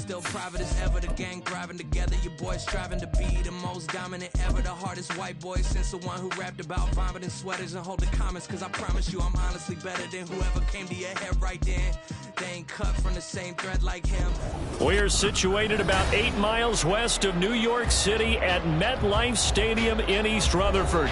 still private as ever. The gang thriving together. Your boys striving to be the most dominant ever. The hardest white boy since the one who rapped about vomiting sweaters and hold the comments. Cause I promise you I'm honestly better than whoever came to your head right then. They ain't cut from the same thread like him. We're situated about 8 miles west of New York City at MetLife Stadium in East Rutherford.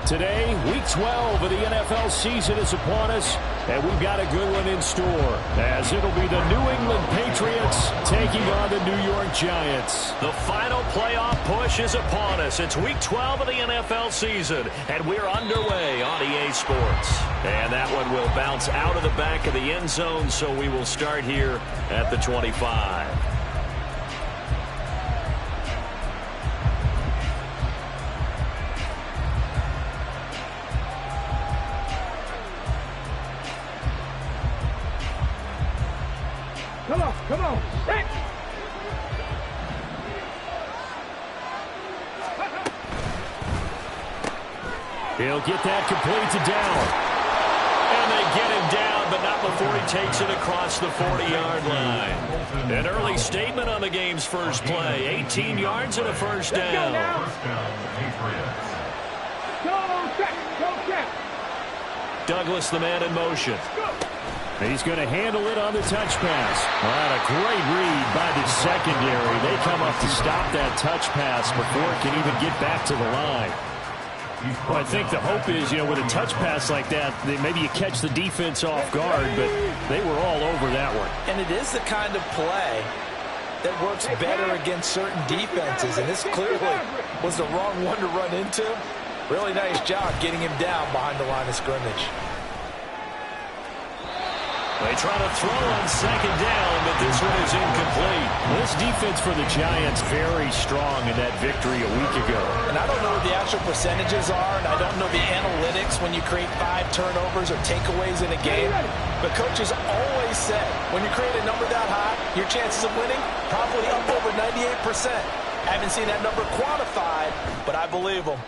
Today, Week 12 of the NFL season is upon us, and we've got a good one in store, as it'll be the New England Patriots taking on the New York Giants. The final playoff push is upon us. It's Week 12 of the NFL season, and we're underway on EA Sports. And that one will bounce out of the back of the end zone, so we will start here at the 25. Come on, Rick! He'll get that complete to Down. And they get him down, but not before he takes it across the 40-yard line. An early statement on the game's first play. 18 yards and a first down. Douglas, the man in motion. He's going to handle it on the touch pass. Well, a great read by the secondary. They come up to stop that touch pass before it can even get back to the line. Well, I think the hope is, with a touch pass like that, maybe you catch the defense off guard, but they were all over that one. And it is the kind of play that works better against certain defenses, and this clearly was the wrong one to run into. Really nice job getting him down behind the line of scrimmage. They try to throw on second down, but this one is incomplete. This defense for the Giants very strong in that victory a week ago. And I don't know what the actual percentages are, and I don't know the analytics when you create 5 turnovers or takeaways in a game. But coaches always said, when you create a number that high, your chances of winning probably up over 98%. I haven't seen that number quantified, but I believe them.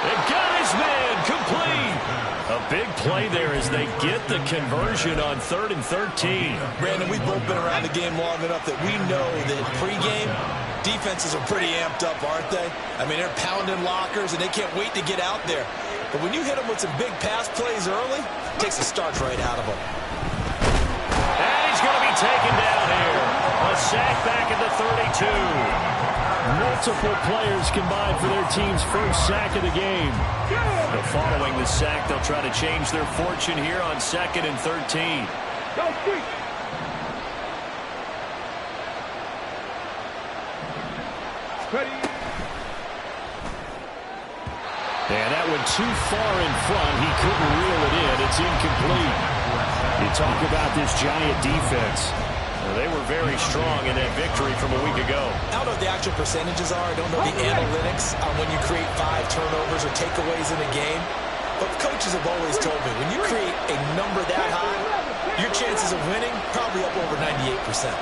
And got his man complete. A big play there as they get the conversion on 3rd and 13. Brandon, we've both been around the game long enough that we know that pregame defenses are pretty amped up, aren't they? I mean, they're pounding lockers, and they can't wait to get out there. But when you hit them with some big pass plays early, it takes the starch right out of them. And he's going to be taken down here. A sack back at the 32. Multiple players combined for their team's first sack of the game. Following the sack, they'll try to change their fortune here on 2nd and 13. Go, Street! Ready. And that went too far in front. He couldn't reel it in. It's incomplete. You talk about this Giant defense. They were very strong in that victory from a week ago. I don't know what the actual percentages are. I don't know the analytics on when you create 5 turnovers or takeaways in a game. But coaches have always told me, when you create a number that high, your chances of winning probably up over 98%.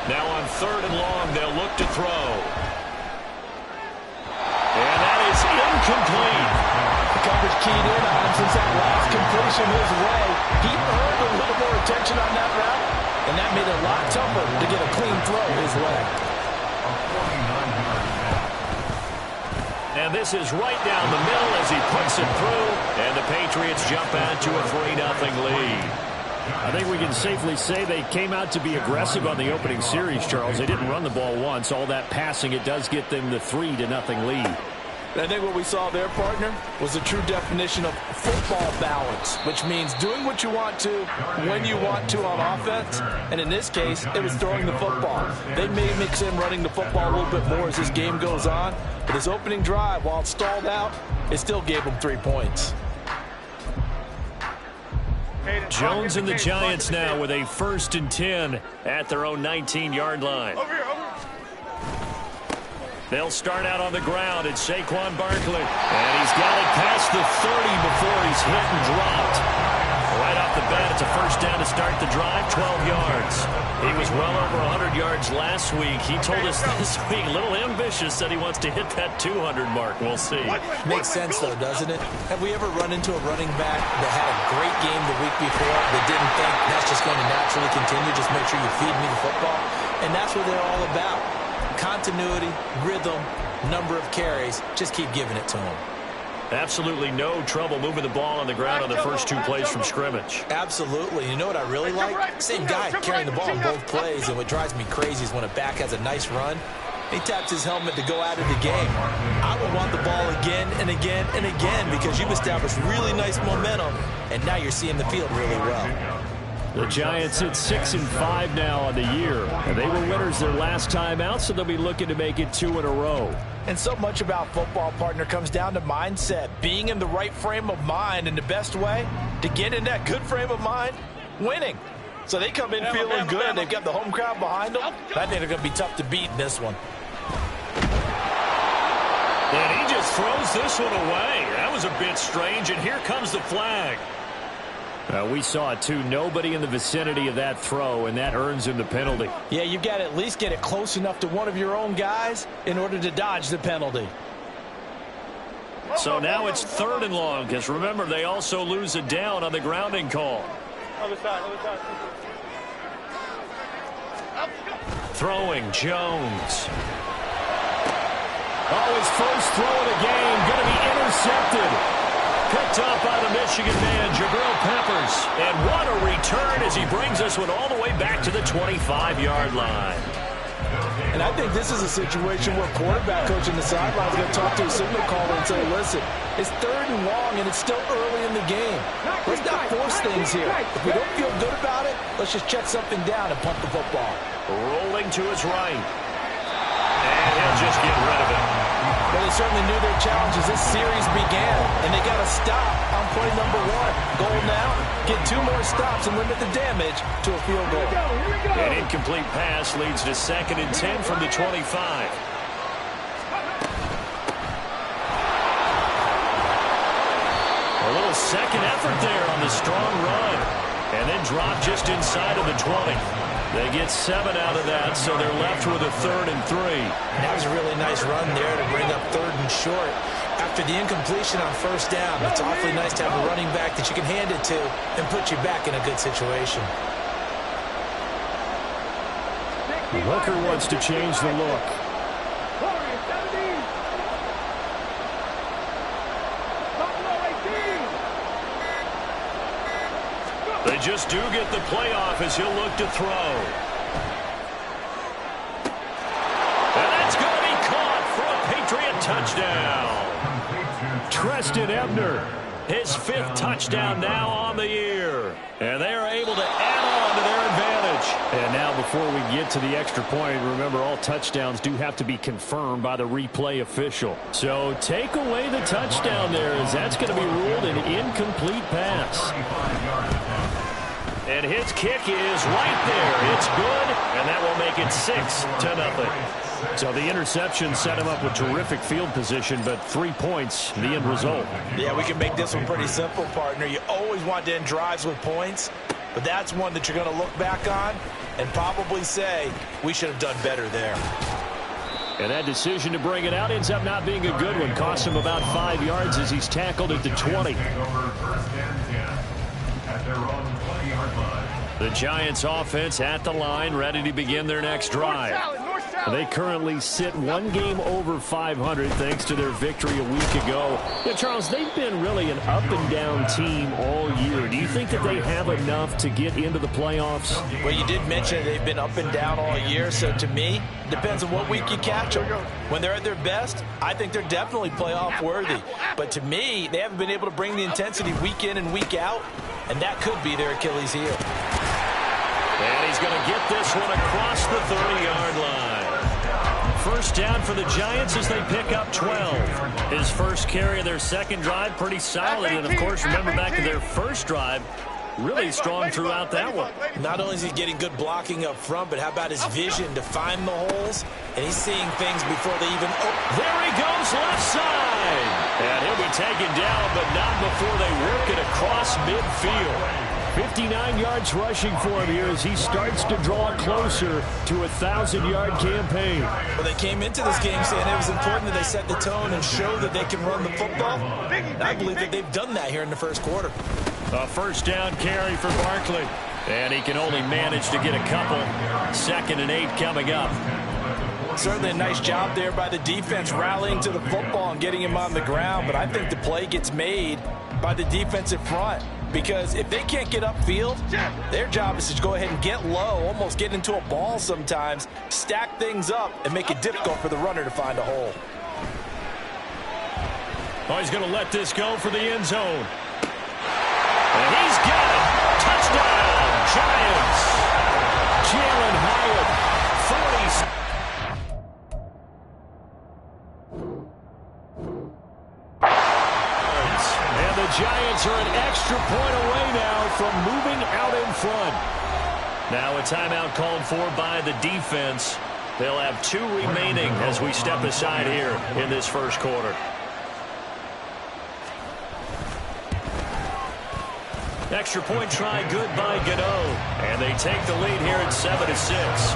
Now on 3rd and long, they'll look to throw. And that is incomplete. The coverage keyed in on him since that last completion his way. He earned a little more attention on that route. And that made it a lot tougher to get a clean throw his way. And this is right down the middle as he puts it through. And the Patriots jump out to a 3-0 lead. I think we can safely say they came out to be aggressive on the opening series, Charles. They didn't run the ball once. All that passing, it does get them the 3-0 lead. I think what we saw there, partner, was the true definition of football balance, which means doing what you want to, when you want to on offense. And in this case, it was throwing the football. They may mix in running the football a little bit more as this game goes on. But his opening drive, while it stalled out, it still gave him 3 points. Jones and the Giants now with a 1st and 10 at their own 19-yard line. They'll start out on the ground. It's Saquon Barkley. And he's got it past the 30 before he's hit and dropped. Right off the bad. It's a first down to start the drive, 12 yards. He was well over 100 yards last week. He told us this week, a little ambitious, said he wants to hit that 200 mark. We'll see. Makes sense, though, doesn't it? Have we ever run into a running back that had a great game the week before that didn't think that's just going to naturally continue? Just make sure you feed me the football. And that's what they're all about. Continuity, rhythm, number of carries. Just keep giving it to them. Absolutely no trouble moving the ball on the ground on the first 2 plays from scrimmage. Absolutely. You know what I really like? Same guy carrying the ball in both plays, and what drives me crazy is when a back has a nice run, he taps his helmet to go out of the game. I would want the ball again and again and again because you've established really nice momentum, and now you're seeing the field really well. The Giants hit 6-5 now on the year. And they were winners their last time out, so they'll be looking to make it 2 in a row. And so much about football, partner, comes down to mindset. Being in the right frame of mind, and the best way to get in that good frame of mind, winning. So they come in feeling good. They've got the home crowd behind them. I think they're going to be tough to beat in this one. And he just throws this one away. That was a bit strange, and here comes the flag. We saw it, too. Nobody in the vicinity of that throw, and that earns him the penalty. Yeah, you've got to at least get it close enough to one of your own guys in order to dodge the penalty. So now it's 3rd and long, because remember, they also lose a down on the grounding call. Throwing, Jones. Oh, his first throw of the game, going to be intercepted. Picked up by the Michigan man, Jabril Peppers. And what a return as he brings us one all the way back to the 25-yard line. And I think this is a situation where quarterback coach in the sideline is going to talk to a signal caller and say, listen, it's 3rd and long, and it's still early in the game. Let's not force things here. If we don't feel good about it, let's just check something down and punt the football. Rolling to his right. And he'll just get rid of it. Well, they certainly knew their challenge as this series began, and they got to stop on play number 1. Goal now, get 2 more stops and limit the damage to a field goal. An incomplete pass leads to 2nd and 10 from the 25. A little second effort there on the strong run, and then drop just inside of the 20. They get 7 out of that, so they're left with a 3rd and 3. That was a really nice run there to bring up 3rd and short. After the incompletion on 1st down, it's awfully nice to have a running back that you can hand it to and put you back in a good situation. Hooker wants to change the look. They just do get the playoff as he'll look to throw. And that's going to be caught for a Patriot touchdown. Treston Ebner, his 5th touchdown now on the year. And they are able to add on to their advantage. And now before we get to the extra point, remember all touchdowns do have to be confirmed by the replay official. So take away the touchdown there as that's going to be ruled an incomplete pass. And his kick is right there. It's good, and that will make it 6-0. So the interception set him up with terrific field position, but 3 points, the end result. Yeah, we can make this one pretty simple, partner. You always want to end drives with points, but that's one that you're going to look back on and probably say, we should have done better there. And that decision to bring it out ends up not being a good one. Costs him about 5 yards as he's tackled at the 20. The Giants offense at the line, ready to begin their next drive. They currently sit 1 game over 500 thanks to their victory a week ago. Yeah, Charles, they've been really an up-and-down team all year. Do you think that they have enough to get into the playoffs? Well, you did mention they've been up and down all year, so to me, depends on what week you catch them. When they're at their best, I think they're definitely playoff worthy. But to me, they haven't been able to bring the intensity week in and week out, and that could be their Achilles heel. And he's going to get this one across the 30-yard line. First down for the Giants as they pick up 12. His first carry of their second drive, pretty solid. And, of course, remember back to their first drive, really strong throughout that one. Not only is he getting good blocking up front, but how about his vision to find the holes? And he's seeing things before they even open. There he goes, left side. And he'll be taken down, but not before they work it across midfield. 59 yards rushing for him here as he starts to draw closer to a 1,000-yard campaign. Well, they came into this game saying it was important that they set the tone and show that they can run the football. And I believe that they've done that here in the first quarter. A first down carry for Barkley. And he can only manage to get a couple. 2nd and 8 coming up. Certainly a nice job there by the defense rallying to the football and getting him on the ground. But I think the play gets made by the defensive front. Because if they can't get upfield, their job is to go ahead and get low, almost get into a ball sometimes, stack things up, and make it difficult for the runner to find a hole. Oh, he's going to let this go for the end zone. And he's got it. Touchdown, Giants. Jalen Hyatt, 40. And the Giants are an extra point away now from moving out in front. Now a timeout called for by the defense. They'll have 2 remaining as we step aside here in this first quarter. Extra point try good by Gano. And they take the lead here at 7-6.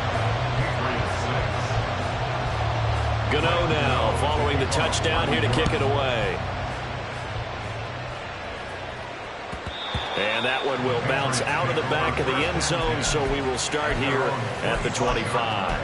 Gano now following the touchdown here to kick it away. And that one will bounce out of the back of the end zone, so we will start here at the 25.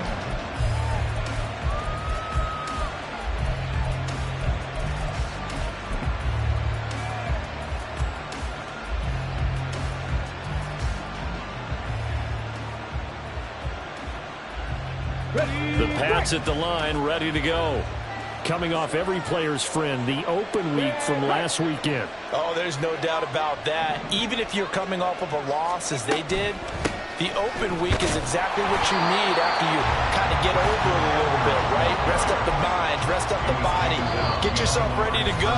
The Pats at the line, ready to go. Coming off every player's friend, the open week from last weekend. Oh, there's no doubt about that. Even if you're coming off of a loss, as they did, the open week is exactly what you need after you kind of get over it a little bit, right? Rest up the mind, rest up the body, get yourself ready to go.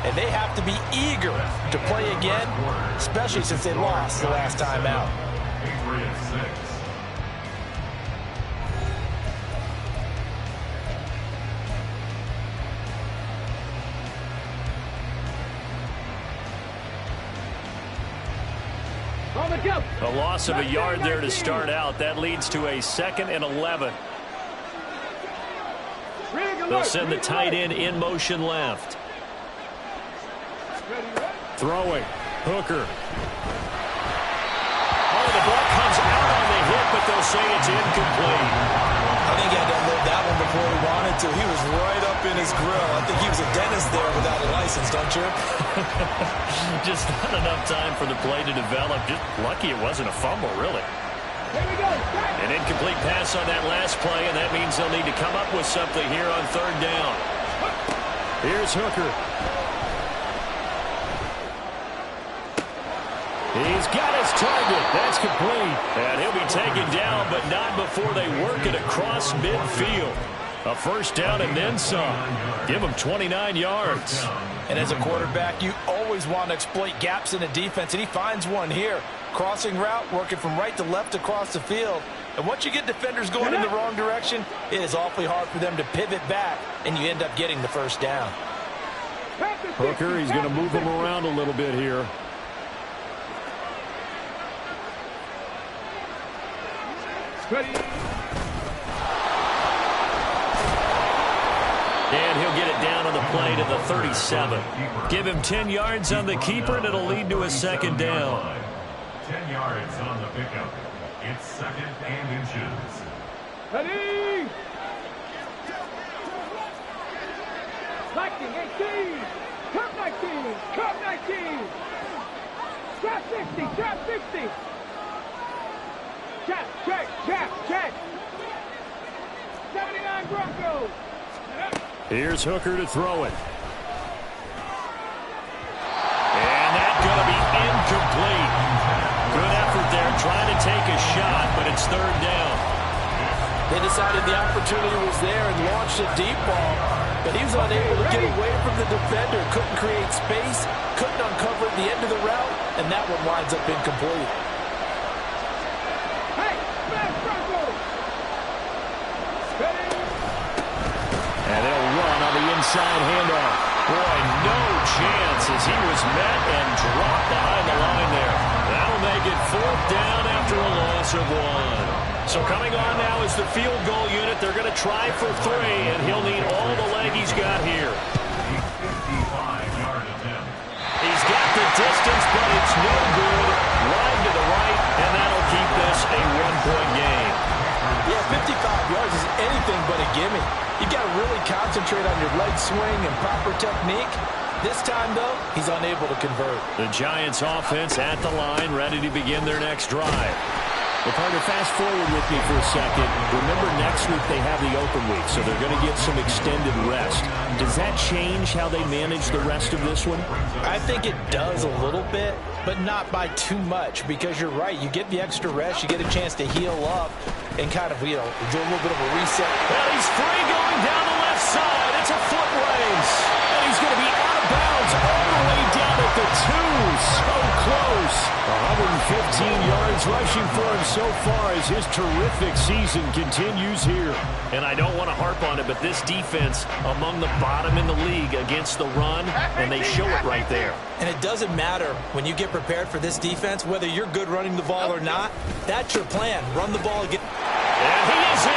And they have to be eager to play again, especially since they lost the last time out. A loss of a yard there to start out. That leads to a 2nd and 11. They'll send the tight end in motion left. Throwing. Hooker. Oh, the ball comes out on the hit, but they'll say it's incomplete. I think he had to unload that one before he wanted to. He was right up in his grill. I think he was a dentist there without a license, don't you? Just not enough time for the play to develop. Just lucky it wasn't a fumble, really. Here we go. An incomplete pass on that last play, and that means they'll need to come up with something here on 3rd down. Here's Hooker. He's got his target. That's complete. And he'll be taken down, but not before they work it across midfield. A first down and then some. Give him 29 yards. And as a quarterback, you always want to exploit gaps in the defense, and he finds one here. Crossing route, working from right to left across the field. And once you get defenders going in the wrong direction, it is awfully hard for them to pivot back, and you end up getting the first down. Hooker, he's going to move him around a little bit here. Ready. And he'll get it down on the play to the 37. Give him 10 yards on the keeper, and it'll lead to a 2nd down. 10 yards on the pickup. It's 2nd and inches. Ready. Liking 18. Cup 19. Cup 19. Trap 60. Trap 60. Check, check, check, check. 79 Broncos. Here's Hooker to throw it. And that's going to be incomplete. Good effort there trying to take a shot, but it's 3rd down. They decided the opportunity was there and launched a deep ball, but he was unable to get away from the defender. Couldn't create space, couldn't uncover the end of the route, and that one winds up incomplete. And they'll run on the inside handoff. Boy, no chance as he was met and dropped behind the line there. That'll will make it 4th down after a loss of 1. So coming on now is the field goal unit. They're going to try for 3, and he'll need all the leg he's got here. He's got the distance, but it's no good. Wide to the right, and that'll keep this a 1-point game. Yeah, 55 yards is anything but a gimme. You got to really concentrate on your leg swing and proper technique. This time, though, he's unable to convert. The Giants offense at the line, ready to begin their next drive. Well, partner, fast forward with me for a second. Remember, next week they have the open week, so they're going to get some extended rest. Does that change how they manage the rest of this one? I think it does a little bit, but not by too much, because you're right. You get the extra rest, you get a chance to heal up and kind of, do a little bit of a reset. Well, he's free going down the left side. It's a foot race. And he's going to be out of bounds all the way down at the 2. So close. 115 yards rushing for him so far as his terrific season continues here. And I don't want to harp on it, but this defense among the bottom in the league against the run, and they show it right there. And it doesn't matter when you get prepared for this defense, whether you're good running the ball or not. That's your plan. Run the ball again. And he is in.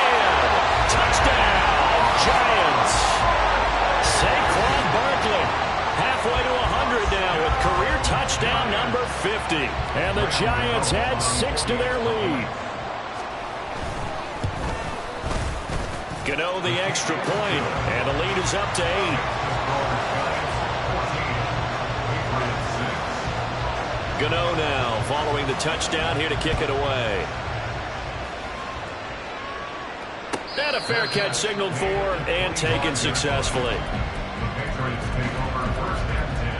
Touchdown, Giants. Saquon Barkley halfway to 100 now with career touchdown number 50. And the Giants add 6 to their lead. Gano the extra point, and the lead is up to 8. Gano now following the touchdown here to kick it away. And a fair catch signaled for and taken successfully. The Patriots take over 1st and 10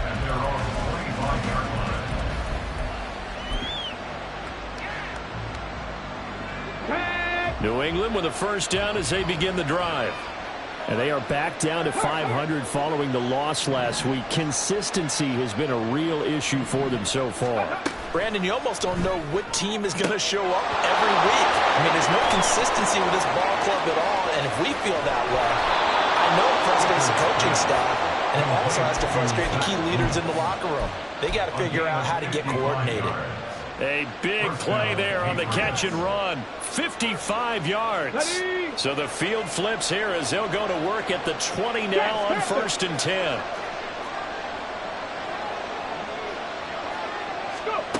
at their own 45-yard line. New England with a first down as they begin the drive. And they are back down to 500 following the loss last week. Consistency has been a real issue for them so far. Brandon, you almost don't know what team is going to show up every week. I mean, there's no consistency with this ball club at all, and if we feel that way, I know it frustrates the coaching staff, and it also has to frustrate the key leaders in the locker room. They got to figure out how to get coordinated. A big play there on the catch and run. 55 yards. So the field flips here as they'll go to work at the 20 now on 1st and 10.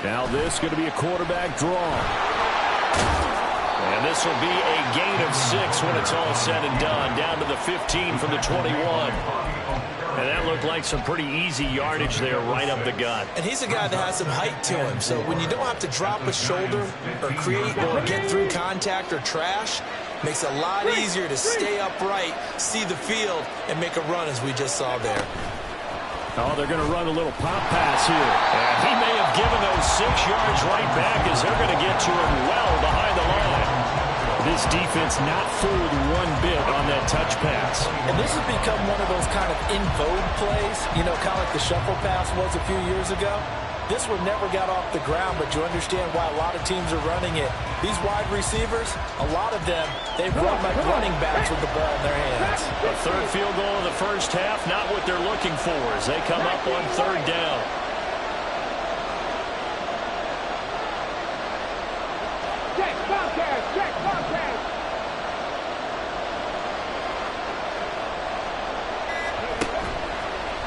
Now this is going to be a quarterback draw. And this will be a gain of 6 when it's all said and done. Down to the 15 from the 21. And that looked like some pretty easy yardage there right up the gut. And he's a guy that has some height to him. So when you don't have to drop a shoulder or create or get through contact or trash, makes it a lot easier to stay upright, see the field, and make a run as we just saw there. Oh, they're going to run a little pop pass here. And he may have given those 6 yards right back as they're going to get to him well behind the line. This defense not fooled one bit on that touch pass. And this has become one of those kind of in vogue plays, kind of like the shuffle pass was a few years ago. This one never got off the ground, but you understand why a lot of teams are running it. These wide receivers, a lot of them, they run like running backs with the ball in their hands. A third field goal in the first half, not what they're looking for as they come up on 3rd down. Check, Bobcats, check, Bobcats.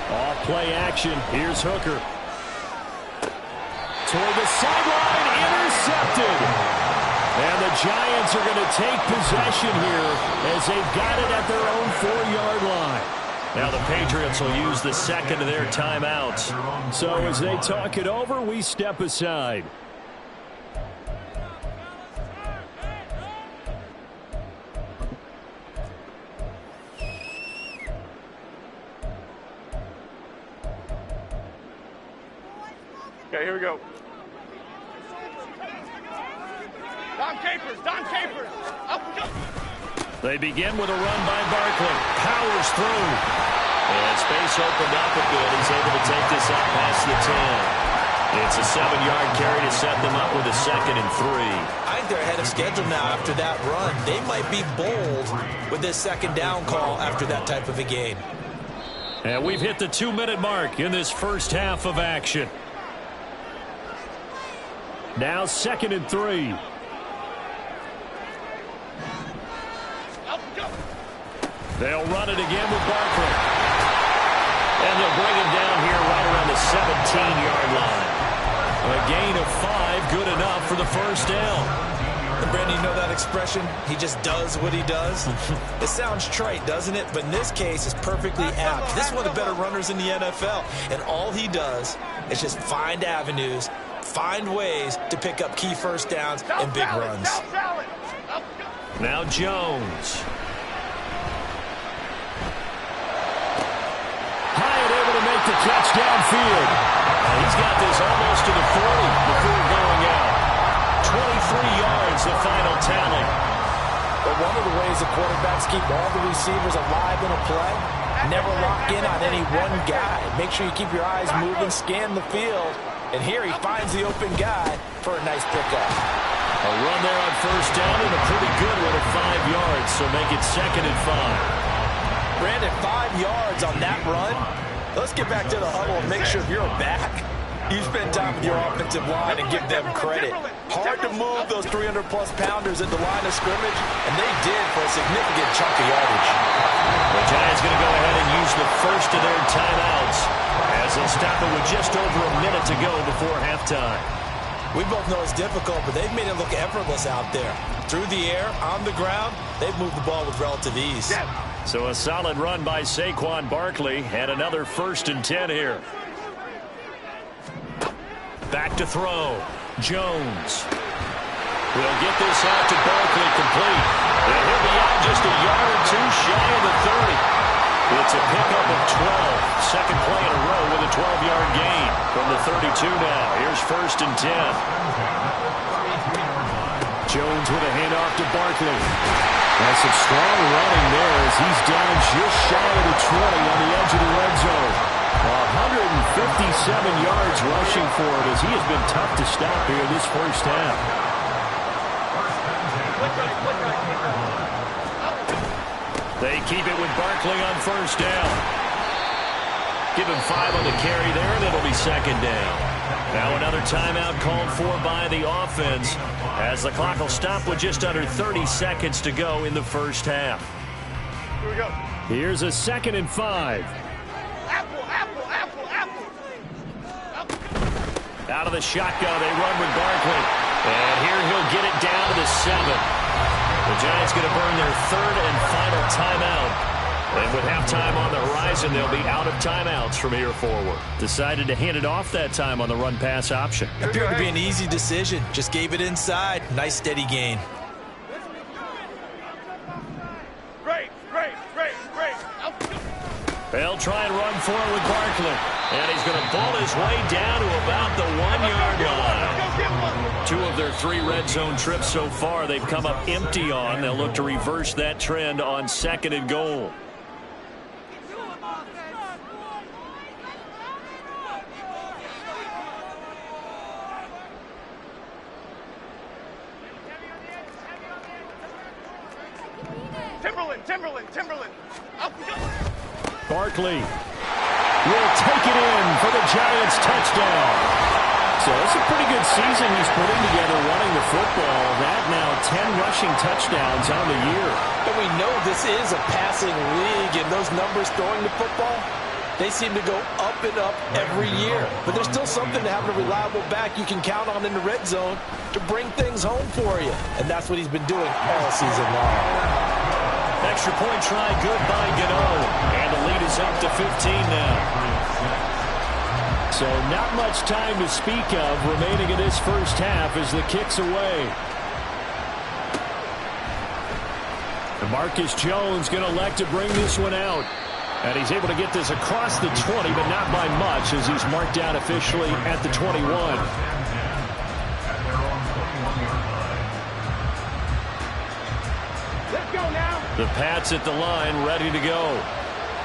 Off play action, here's Hooker. Toward the sideline, intercepted. And the Giants are going to take possession here as they've got it at their own 4-yard line. Now the Patriots will use the second of their timeouts. So as they talk it over, we step aside. Okay, here we go. Don Capers, up we go. They begin with a run by Barkley. Powers through. And space opened up a bit. He's able to take this out past the 10. It's a 7-yard carry to set them up with a 2nd and 3. I think they're ahead of schedule now after that run. They might be bold with this 2nd down call after that type of a game. And we've hit the 2-minute mark in this first half of action. Now 2nd and 3. They'll run it again with Barkley. And they'll bring him down here right around the 17-yard line. A gain of 5, good enough for the first down. And Brandon, you know that expression? He just does what he does. It sounds trite, doesn't it? But in this case, it's perfectly apt. This is one of the better runners in the NFL. And all he does is just find avenues, find ways to pick up key first downs and big runs. Now Jones. Hyatt able to make the catch downfield. He's got this almost to the 40 before going out. 23 yards, the final tally. But one of the ways the quarterbacks keep all the receivers alive in a play, never lock in on any one guy. Make sure you keep your eyes moving, scan the field. And here he finds the open guy for a nice pickup. A run there on first down and a pretty good one at 5 yards, so make it 2nd and 5. Brandon, 5 yards on that run. Let's get back to the huddle and make sure you're back. You spend time with your offensive line and give them credit. Hard to move those 300-plus pounders at the line of scrimmage, and they did for a significant chunk of yardage. The Giants going to go ahead and use the first of their timeouts as they'll stop it with just over a minute to go before halftime. We both know it's difficult, but they've made it look effortless out there. Through the air, on the ground, they've moved the ball with relative ease. So a solid run by Saquon Barkley and another 1st and 10 here. Back to throw. Jones will get this out to Barkley complete. And he'll be out just a yard or two shy of the 30. It's a pickup of 12. Second play in a row with a 12-yard gain from the 32 now. Here's 1st and 10. Jones with a handoff to Barkley. That's some strong running there as he's down just shy of the 20 on the edge of the red zone. 157 yards rushing for it as he has been tough to stop here this first half. They keep it with Barkley on first down. Give him 5 on the carry there, and it'll be 2nd down. Now another timeout called for by the offense as the clock will stop with just under 30 seconds to go in the first half. Here we go. Here's a 2nd and 5. Apple. Out of the shotgun, they run with Barkley. And here he'll get it down to the 7. The Giants going to burn their 3rd and final timeout. And with halftime on the horizon, they'll be out of timeouts from here forward. Decided to hand it off that time on the run-pass option. Appeared to be an easy decision. Just gave it inside. Nice, steady gain. Great. They'll try and run for it with Barkley. And he's going to ball his way down to about the 1-yard line. 2 of their 3 red zone trips so far they've come up empty on. They'll look to reverse that trend on 2nd and goal. Timberland. Barkley will take it in for the Giants touchdown. So it's a pretty good season he's putting together running the football. That now 10 rushing touchdowns on the year. And we know this is a passing league, and those numbers throwing the football, they seem to go up and up every year. But there's still something to having a reliable back you can count on in the red zone to bring things home for you. And that's what he's been doing all season long. Extra point try, good by Gano. And the lead is up to 15 now. So not much time to speak of remaining in this first half as the kick's away. And Marcus Jones going to elect to bring this one out. And he's able to get this across the 20, but not by much as he's marked down officially at the 21. The Pats at the line, ready to go.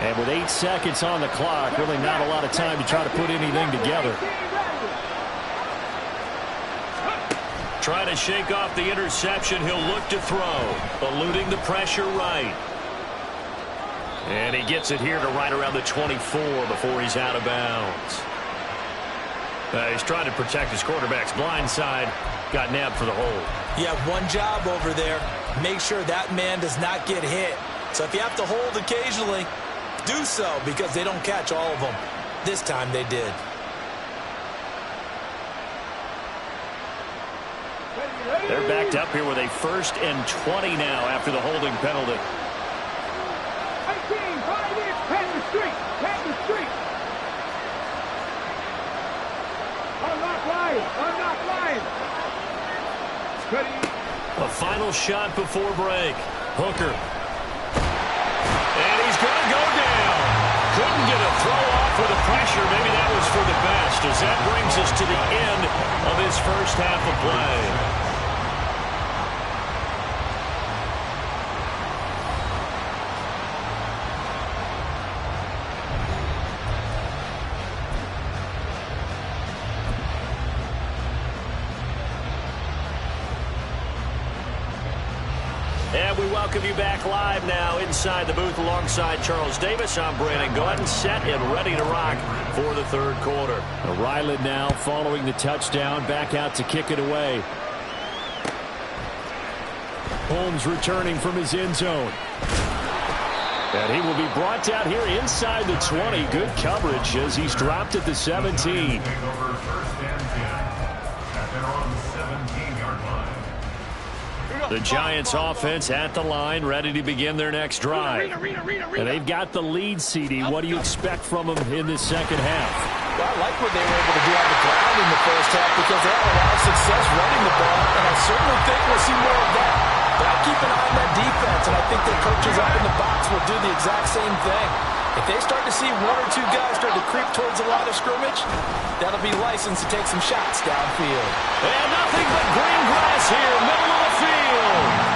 And with 8 seconds on the clock, really not a lot of time to try to put anything together. Trying to shake off the interception, he'll look to throw. Eluding the pressure right. And he gets it here to right around the 24 before he's out of bounds. He's trying to protect his quarterback's blind side. Got nabbed for the hold. You have one job over there. Make sure that man does not get hit. So if you have to hold occasionally, do so, because they don't catch all of them. This time they did. They're backed up here with a 1st and 20 now after the holding penalty. 18, 5 inch, Patton Street. Patton Street. Unlock line. Unlock line. A final shot before break. Hooker. And he's going to go down. Couldn't get a throw off with the pressure. Maybe that was for the best, as that brings us to the end of his first half of play. And we welcome you back live now inside the booth alongside Charles Davis. I'm Brandon Gaudin, set and ready to rock for the third quarter. Ryland now following the touchdown, back out to kick it away. Holmes returning from his end zone. And he will be brought down here inside the 20. Good coverage as he's dropped at the 17. The Giants offense at the line, ready to begin their next drive. And they've got the lead, CD. What do you expect from them in this second half? Well, I like what they were able to do on the ground in the first half, because they had a lot of success running the ball, and I certainly think we'll see more of that. But I keep an eye on that defense, and I think the coaches up in the box will do the exact same thing. If they start to see 1 or 2 guys start to creep towards the line of scrimmage, that'll be license to take some shots downfield. And nothing but green grass here, middle of the field.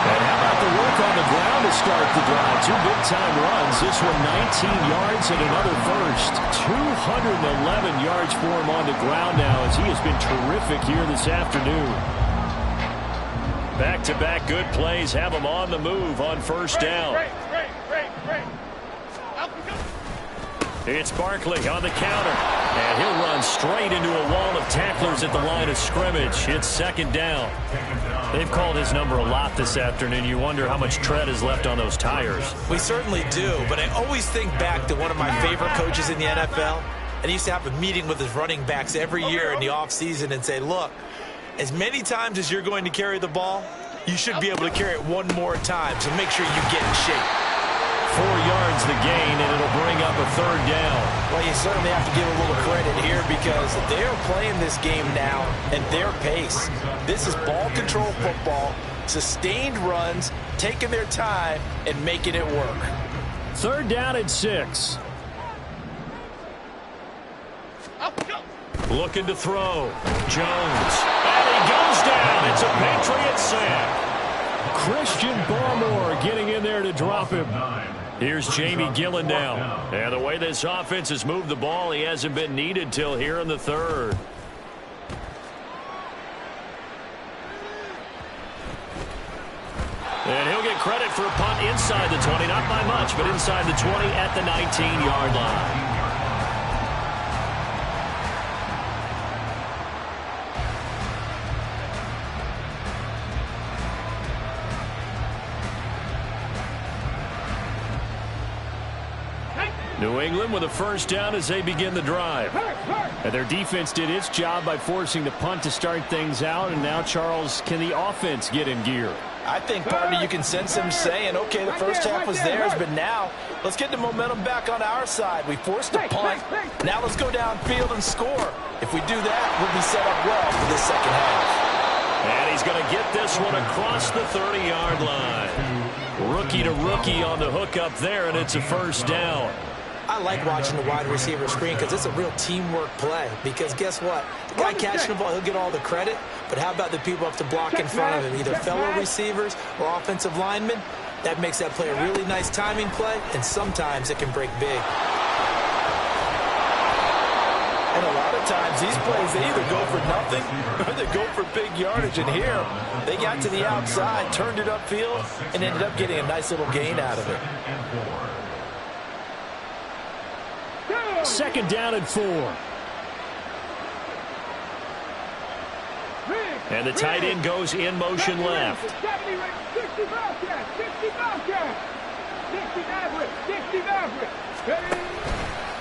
And how about the work on the ground to start the drive? 2 big-time runs. This one 19 yards and another first. 211 yards for him on the ground now, as he has been terrific here this afternoon. Back-to-back good plays have him on the move on first down. It's Barkley on the counter, and he'll run straight into a wall of tacklers at the line of scrimmage. It's second down. They've called his number a lot this afternoon. You wonder how much tread is left on those tires. We certainly do, but I always think back to one of my favorite coaches in the NFL, and he used to have a meeting with his running backs every year in the offseason and say, look, as many times as you're going to carry the ball, you should be able to carry it one more time, so make sure you get in shape. 4 yards the gain, and it'll bring up a third down. Well, you certainly have to give a little credit here, because they're playing this game now at their pace. This is ball control football, sustained runs, taking their time, and making it work. Third down and 6. Looking to throw. Jones. And he goes down. It's a Patriot sack. Christian Barmore getting in there to drop him. Here's Jamie Gillen now. And the way this offense has moved the ball, he hasn't been needed till here in the third. And he'll get credit for a punt inside the 20. Not by much, but inside the 20 at the 19-yard line. New England with a first down as they begin the drive. And their defense did its job by forcing the punt to start things out. And now, Charles, can the offense get in gear? I think, partner, you can sense them saying, okay, the first half was theirs, but now let's get the momentum back on our side. We forced a punt. Now let's go downfield and score. If we do that, we'll be set up well for this second half. And he's going to get this one across the 30-yard line. Rookie to rookie on the hook up there, and it's a first down. I like watching the wide receiver screen, because it's a real teamwork play. Because guess what? The guy catching the ball, he'll get all the credit. But how about the people up to block in front of him, either fellow receivers or offensive linemen? That makes that play a really nice timing play, and sometimes it can break big. And a lot of times these plays, they either go for nothing or they go for big yardage. And here, they got to the outside, turned it upfield, and ended up getting a nice little gain out of it. Second down and 4. And the tight end goes in motion left. 60 Bobcat, 60 Bobcat, 60 Maverick, 60 Maverick.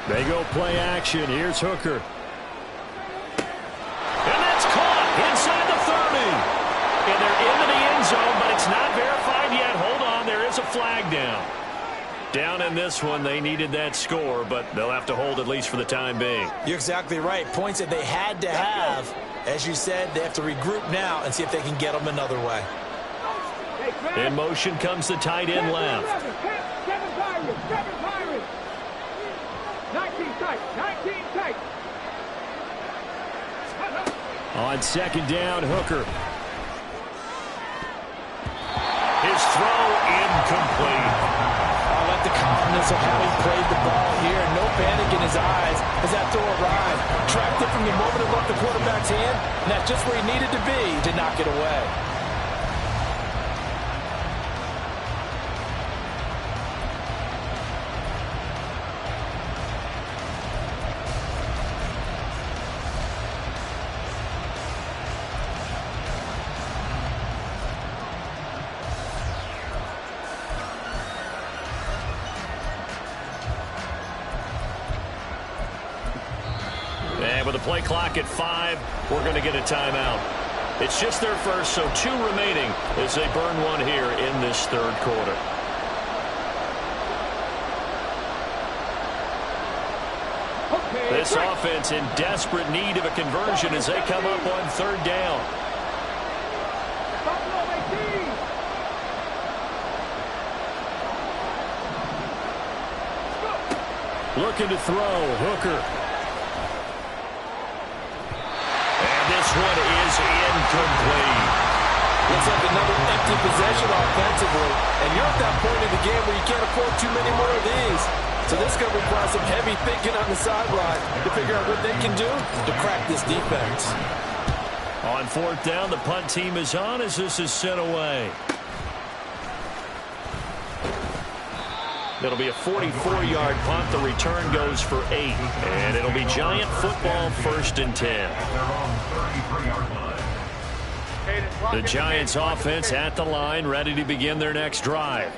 They go play action. Here's Hooker. And that's caught inside the 30. And they're into the end zone, but it's not verified yet. Hold on, there is a flag down. Down in this one, they needed that score, but they'll have to hold at least for the time being. You're exactly right. Points that they had to have. As you said, they have to regroup now and see if they can get them another way. In motion comes the tight end left. 7 Pirates. 19 tight, 19 tight. On second down, Hooker. His throw incomplete. I like the calmness of how he played the ball here. No panic in his eyes as that throw arrived. Tracked it from the moment it left the quarterback's hand, and that's just where he needed to be to knock it away. And with the play clock at 5, we're going to get a timeout. It's just their first, so 2 remaining as they burn one here in this third quarter. This offense in desperate need of a conversion as they come up on third down. Looking to throw, Hooker. And this one is incomplete. Looks like another empty possession offensively. And you're at that point in the game where you can't afford too many more of these. So this is going to require some heavy thinking on the sideline to figure out what they can do to crack this defense. On fourth down, the punt team is on as this is sent away. It'll be a 44-yard punt. The return goes for 8. And it'll be Giant football, 1st and 10. The Giants offense at the line, ready to begin their next drive.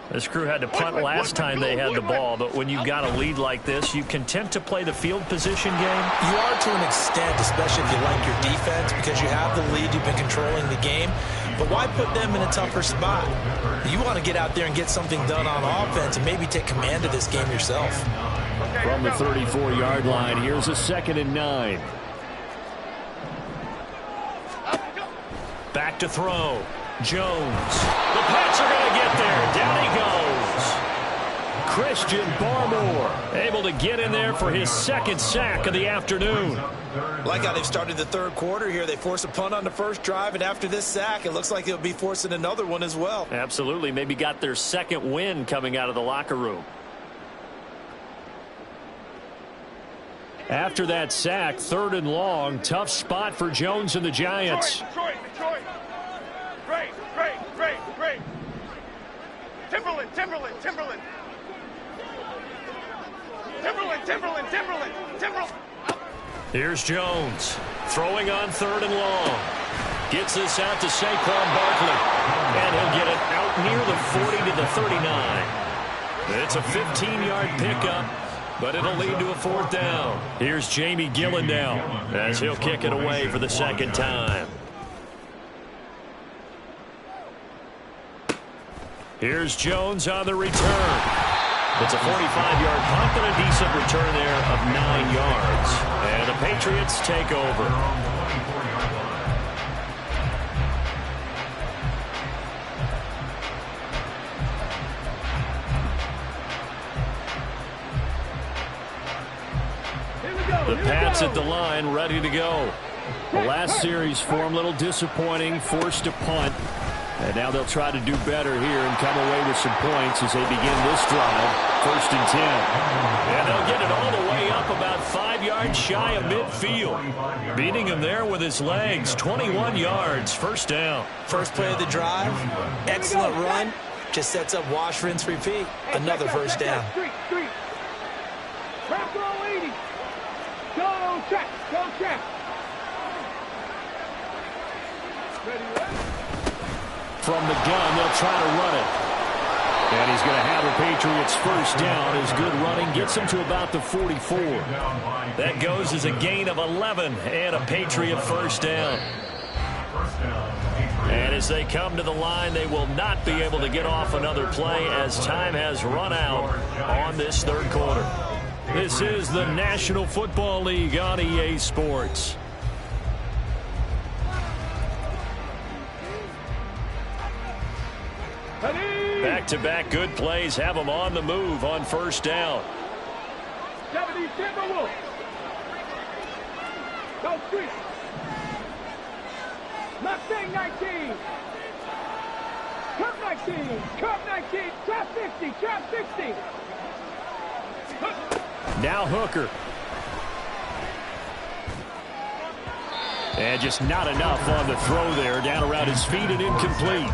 This crew had to punt last time they had the ball, but when you've got a lead like this, you content to play the field position game? You are to an extent, especially if you like your defense, because you have the lead, you've been controlling the game. But why put them in a tougher spot? You want to get out there and get something done on offense and maybe take command of this game yourself. From the 34-yard line, here's a 2nd and 9. Back to throw. Jones. The Pats are going to get there. Down he goes. Christian Barmore able to get in there for his 2nd sack of the afternoon. Like how they've started the third quarter here. They force a punt on the first drive, and after this sack, it looks like they'll be forcing another one as well. Absolutely. Maybe got their 2nd win coming out of the locker room. After that sack, 3rd and long. Tough spot for Jones and the Giants. Detroit. Great. Timberland. Here's Jones throwing on 3rd and long. Gets this out to Saquon Barkley. And he'll get it out near the 40 to the 39. It's a 15-yard pickup, but it'll lead to a 4th down. Here's Jamie Gillen now as he'll kick it away for the 2nd time. Here's Jones on the return. It's a 45-yard punt and a decent return there of 9 yards. And the Patriots take over. The Pats at the line, ready to go. The last series for them, a little disappointing, forced to punt. And now they'll try to do better here and come away with some points as they begin this drive. 1st and 10. And they'll get it all the way up about 5 yards shy of midfield. Beating him there with his legs. 21 yards. 1st down. First play of the drive. Excellent run. Just sets up wash, rinse, repeat. Another 1st down. Street. Crack roll 80. Go check. From the gun, they'll try to run it. And he's going to have the Patriots first down. His good running gets him to about the 44. That goes as a gain of 11 and a Patriot first down. And as they come to the line, they will not be able to get off another play as time has run out on this third quarter. This is the National Football League on EA Sports. Back-to-back good plays have them on the move on first down. 70 Timberwolves. Go street. Mustang 19. Cup 19. Cup 19. Trap 60. Trap 60. Now Hooker. And just not enough on the throw there. Down around his feet and incomplete.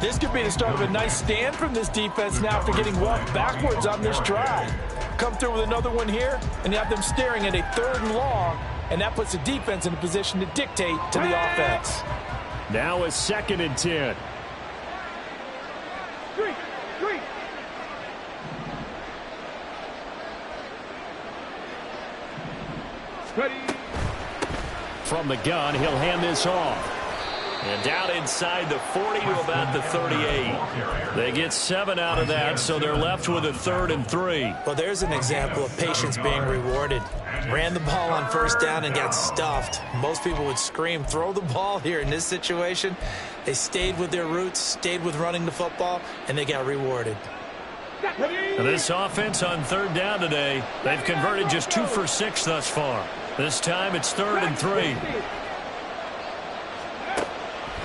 This could be the start of a nice stand from this defense now after getting walked backwards on this drive. Come through with another one here, and you have them staring at a 3rd and long, and that puts the defense in a position to dictate to the offense. Now a 2nd and 10. Street. Ready. From the gun, he'll hand this off. And down inside the 40 to about the 38. They get 7 out of that, so they're left with a 3rd and 3. Well, there's an example of patience being rewarded. Ran the ball on first down and got stuffed. Most people would scream, throw the ball here. In this situation, they stayed with their roots, stayed with running the football, and they got rewarded. This offense on 3rd down today, they've converted just 2 for 6 thus far. This time it's 3rd and 3.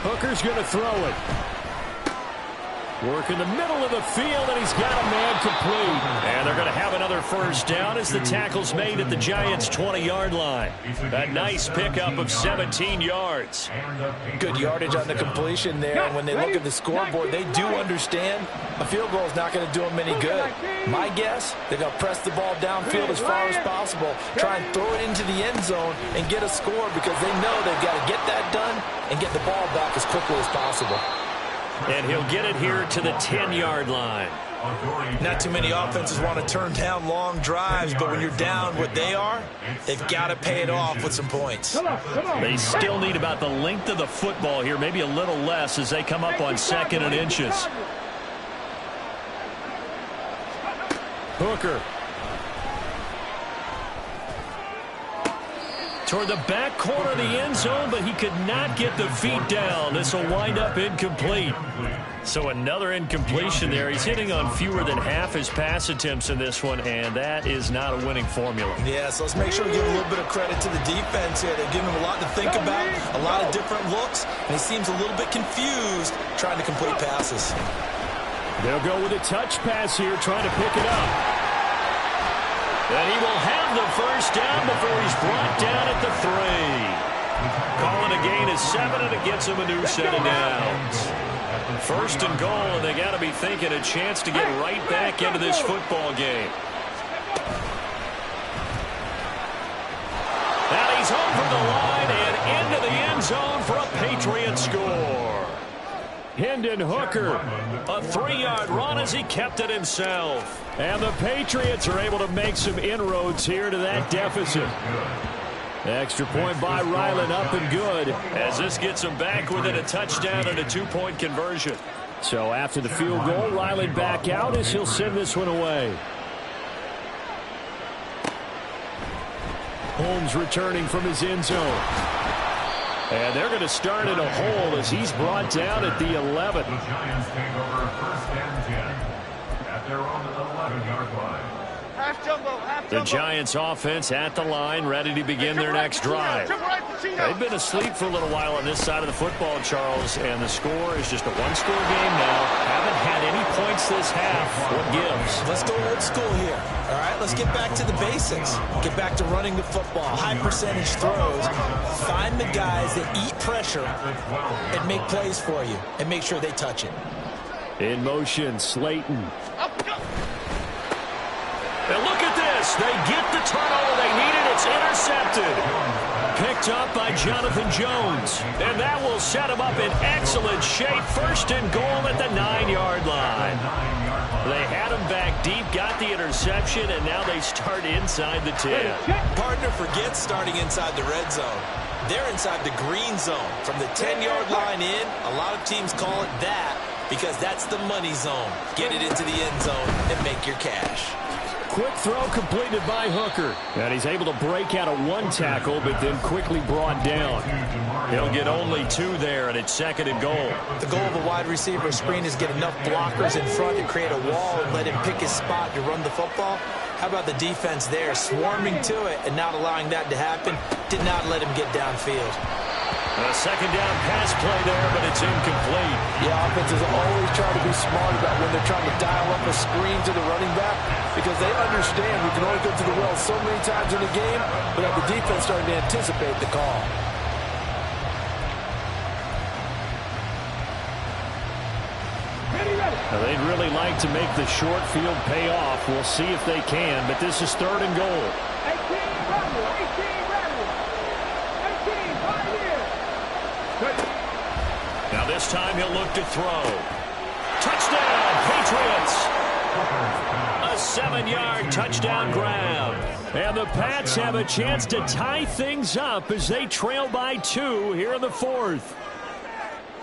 Hooker's going to throw it. Work in the middle of the field, and he's got a man complete. And they're going to have another first down as the tackle's made at the Giants' 20-yard line. A nice pickup of 17 yards. Good yardage on the completion there. And when they look at the scoreboard, they do understand a field goal is not going to do them any good. My guess, they're going to press the ball downfield as far as possible, try and throw it into the end zone and get a score because they know they've got to get that done and get the ball back as quickly as possible. And he'll get it here to the 10-yard line. Not too many offenses want to turn down long drives, but when you're down what they are, they've got to pay it off with some points. They still need about the length of the football here, maybe a little less as they come up on 2nd and inches. Hooker. Toward the back corner of the end zone, but he could not get the feet down. This will wind up incomplete. So another incompletion there. He's hitting on fewer than half his pass attempts in this one, and that is not a winning formula. Yeah, so let's make sure we give a little bit of credit to the defense here. They've given him a lot to think about, a lot of different looks, and he seems a little bit confused trying to complete passes. They'll go with a touch pass here, trying to pick it up. And he will have the first down before he's brought down at the 3. Calling a gain of 7, and it gets him a new set of downs. 1st and goal, and they got to be thinking a chance to get right back into this football game. And he's over the line and into the end zone for a Patriot score. Hendon Hooker, a 3-yard run as he kept it himself. And the Patriots are able to make some inroads here to that deficit. Extra point by Ryland, up and good, as this gets him back within a touchdown and a 2-point conversion. So after the field goal, Ryland back out as he'll send this one away. Holmes returning from his end zone. And they're going to start in a hole as he's brought down at the 11. The Giants take over 1st and 10 at their own 11-yard line. The Giants offense at the line, ready to begin their next drive. They've been asleep for a little while on this side of the football, Charles, and the score is just a 1-score game now. Haven't had any points this half. What gives? Let's go old school here. All right, let's get back to the basics. Get back to running the football, high percentage throws. Find the guys that eat pressure and make plays for you and make sure they touch it. In motion, Slayton. And look at this. They get the turnover they needed. It's intercepted. picked up by Jonathan Jones. And that will set him up in excellent shape. First and goal at the 9-yard line. They had him back deep, got the interception, and now they start inside the 10. Partner, forget starting inside the red zone. They're inside the green zone. From the 10-yard line in, a lot of teams call it that because that's the money zone. Get it into the end zone and make your cash. Quick throw completed by Hooker. And he's able to break out of one tackle, but then quickly brought down. He'll get only 2 there, and it's second and goal. The goal of a wide receiver screen is get enough blockers in front to create a wall and let him pick his spot to run the football. How about the defense there, swarming to it and not allowing that to happen? Did not let him get downfield. A second down pass play there, but it's incomplete. Yeah, offenses always try to be smart about when they're trying to dial up a screen to the running back because they understand we can only go to the well so many times in the game, but have the defense starting to anticipate the call. Now, they'd really like to make the short field pay off. We'll see if they can, but this is third and goal. 18 Now this time he'll look to throw. Touchdown, Patriots! A 7-yard touchdown grab. And the Pats have a chance to tie things up as they trail by 2 here in the 4th.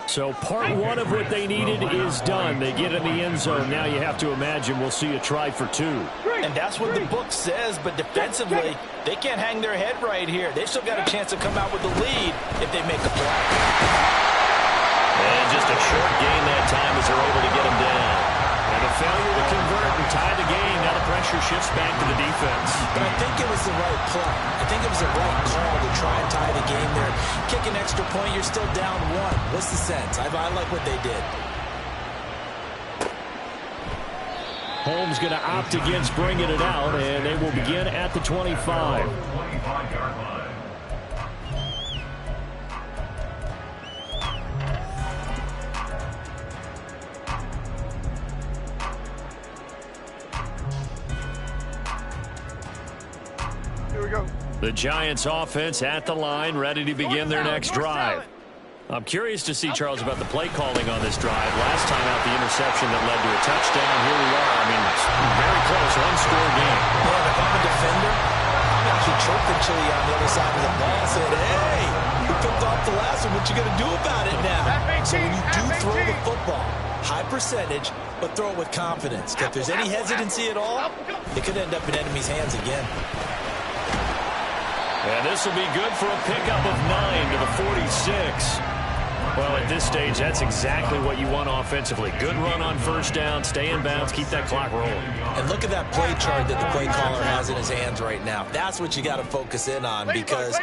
So part 1 of what they needed is done. They get in the end zone. Now you have to imagine we'll see a try for 2. And that's what the book says, but defensively, they can't hang their head right here. They've still got a chance to come out with the lead if they make a play. And just a short gain that time as they're able to get him down. And a failure to convert and tie the game. Now the pressure shifts back to the defense. But I think it was the right play. I think it was the right call to try and tie the game there. Kick an extra point, you're still down 1. What's the sense? I like what they did. Holmes going to opt against bringing it out, and they will begin at the 25. 25-yard line. The Giants offense at the line, ready to begin their next drive. I'm curious to see, Charles, about the play calling on this drive. Last time out, the interception that led to a touchdown. Here we are. I mean, very close, one-score game. Man, if I'm a defender, I'm actually choking Chili on the other side of the ball saying, hey, you picked off the last one. What you going to do about it now? So when you do throw the football, high percentage, but throw it with confidence. If there's any hesitancy at all, it could end up in enemy's hands again. And this will be good for a pickup of 9 to the 46. Well, at this stage, that's exactly what you want offensively. Good run on first down, stay in bounds, keep that clock rolling. And look at that play chart that the play caller has in his hands right now. That's what you got to focus in on because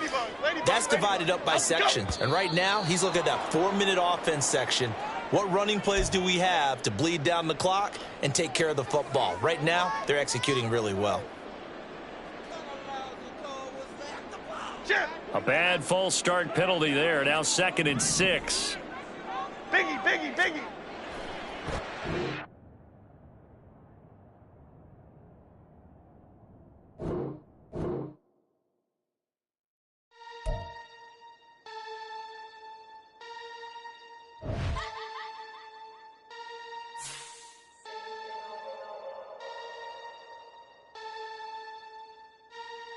that's divided up by sections. And right now, he's looking at that 4-minute offense section. What running plays do we have to bleed down the clock and take care of the football? Right now, they're executing really well. A bad false start penalty there. Now 2nd and 6. Biggie.